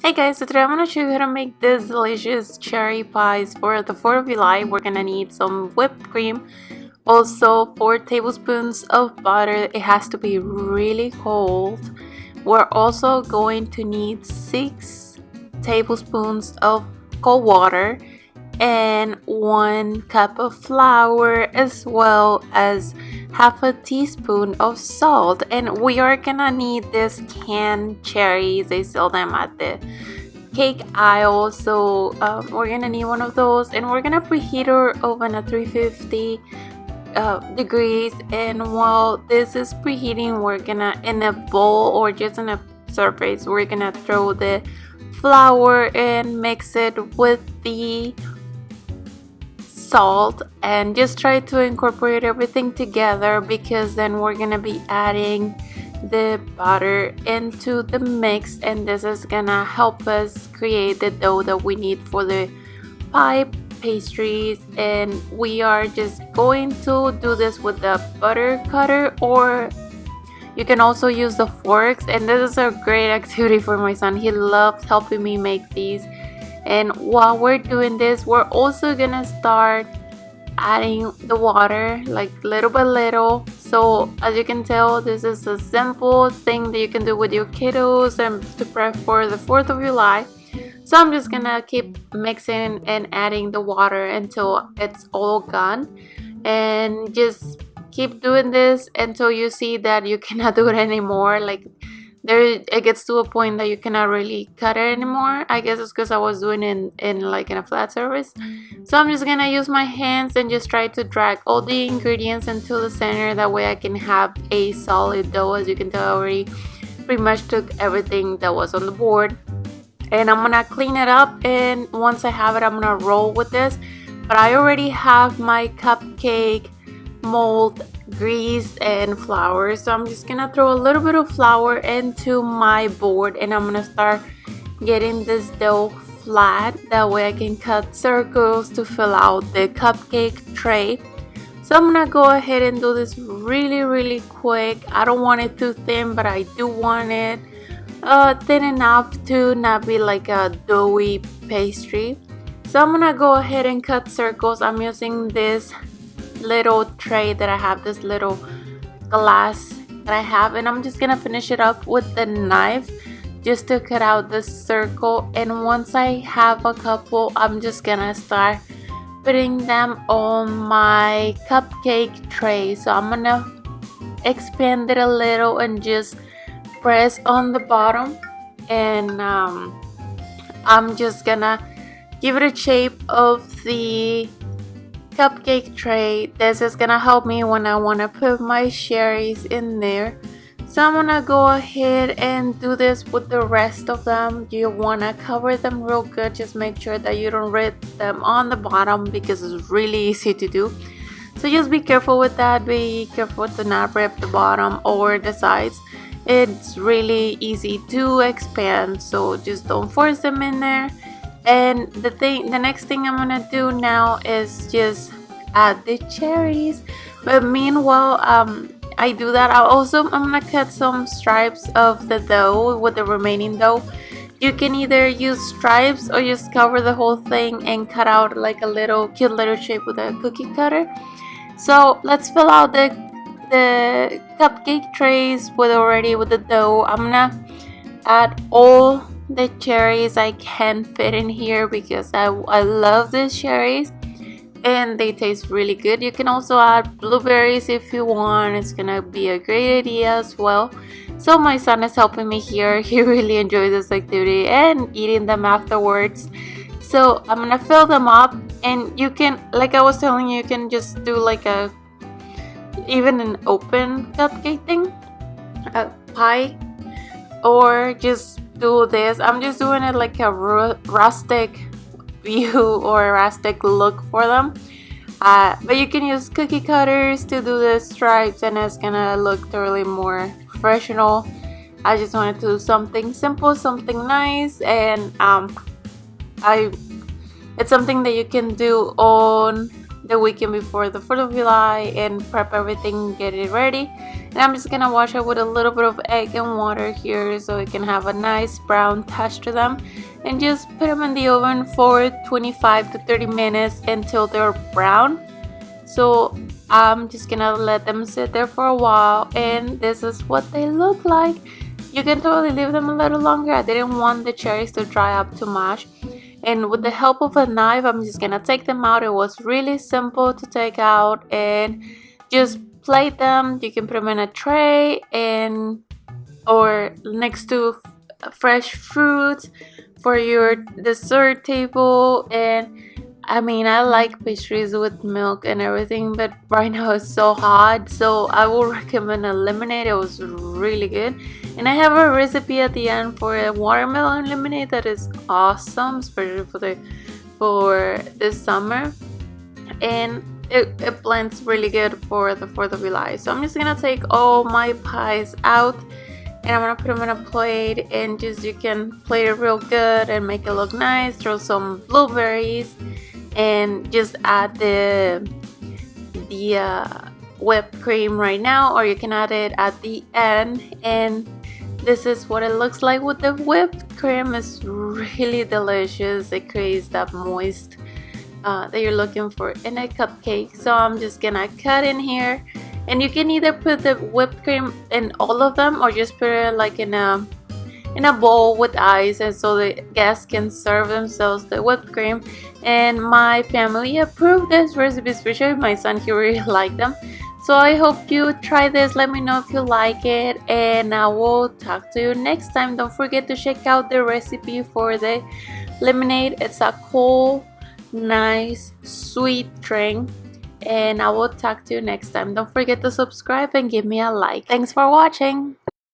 Hey guys, so today I'm going to show you how to make this delicious cherry pies for the 4th of July. We're going to need some whipped cream, also 4 tablespoons of butter. It has to be really cold. We're also going to need 6 tablespoons of cold water and 1 cup of flour, as well as half a teaspoon of salt. And we are gonna need this canned cherries. They sell them at the cake aisle, so we're gonna need one of those, and we're gonna preheat our oven at 350 degrees. And while this is preheating, we're gonna, in a bowl or just in a surface, we're gonna throw the flour and mix it with the salt and just try to incorporate everything together, because then we're gonna be adding the butter into the mix, and this is gonna help us create the dough that we need for the pie pastries. And we are just going to do this with the butter cutter, or you can also use the forks. And this is a great activity for my son. He loves helping me make these. And while we're doing this, we're also gonna start adding the water, like little by little. So as you can tell, this is a simple thing that you can do with your kiddos and to prep for the 4th of July. So I'm just gonna keep mixing and adding the water until it's all gone, and just keep doing this until you see that you cannot do it anymore. Like, it gets to a point that you cannot really cut it anymore. I guess it's because I was doing it in a flat surface. So I'm just gonna use my hands and just try to drag all the ingredients into the center. That way I can have a solid dough. As you can tell, I already pretty much took everything that was on the board, and I'm gonna clean it up, and once I have it, I'm gonna roll with this. But I already have my cupcake mold grease and flour, so I'm just gonna throw a little bit of flour into my board, and I'm gonna start getting this dough flat. That way I can cut circles to fill out the cupcake tray. So I'm gonna go ahead and do this really quick. I don't want it too thin, but I do want it thin enough to not be like a doughy pastry. So I'm gonna go ahead and cut circles. I'm using this little tray that I have, this little glass that I have, and I'm just gonna finish it up with the knife just to cut out the circle. And once I have a couple, I'm just gonna start putting them on my cupcake tray. So I'm gonna expand it a little and just press on the bottom, and I'm just gonna give it a shape of the cupcake tray. This is gonna help me when I want to put my cherries in there. So I'm gonna go ahead and do this with the rest of them. You want to cover them real good. Just make sure that you don't rip them on the bottom, because it's really easy to do. So just be careful with that. Be careful to not rip the bottom or the sides. It's really easy to expand, so just don't force them in there. And the next thing I'm gonna do now is just add the cherries. But meanwhile, I do that, I'm gonna cut some stripes of the dough with the remaining dough. You can either use stripes or just cover the whole thing and cut out like a little cute little shape with a cookie cutter. So let's fill out the cupcake trays with the dough. I'm gonna add all the cherries I can fit in here, because I love these cherries and they taste really good. You can also add blueberries if you want. It's gonna be a great idea as well. So my son is helping me here. He really enjoys this activity and eating them afterwards. So I'm gonna fill them up, and you can, like I was telling you, you can just do like even an open cupcake thing, a pie, or just do this. I'm just doing it like a rustic view or a rustic look for them, but you can use cookie cutters to do the stripes, and it's gonna look totally more professional. I just wanted to do something simple, something nice, and it's something that you can do on the weekend before the 4th of July and prep everything, get it ready. And I'm just gonna wash it with a little bit of egg and water here so it can have a nice brown touch to them, and just put them in the oven for 25 to 30 minutes until they're brown. So I'm just gonna let them sit there for a while, and this is what they look like. You can totally leave them a little longer. I didn't want the cherries to dry up too much, and with the help of a knife I'm just gonna take them out. It was really simple to take out, and just plate them. You can put them in a tray and or next to fresh fruits for your dessert table. And I mean, I like pastries with milk and everything, but right now it's so hot, so I will recommend a lemonade. It was really good. And I have a recipe at the end for a watermelon lemonade that is awesome, especially for this summer. And it blends really good for the 4th of July. So I'm just gonna take all my pies out, and I'm gonna put them in a plate, and just you can plate it real good and make it look nice. Throw some blueberries and just add the whipped cream right now, or you can add it at the end. And this is what it looks like with the whipped cream. It's really delicious. It creates that moist that you're looking for in a cupcake. So I'm just gonna cut in here, and you can either put the whipped cream in all of them or just put it like in a bowl with ice, and so the guests can serve themselves the whipped cream. And my family approved this recipe, especially my son. He really liked them. So I hope you try this. Let me know if you like it, and I will talk to you next time. Don't forget to check out the recipe for the lemonade. It's a cool, nice, sweet drink, and I will talk to you next time. Don't forget to subscribe and give me a like. Thanks for watching.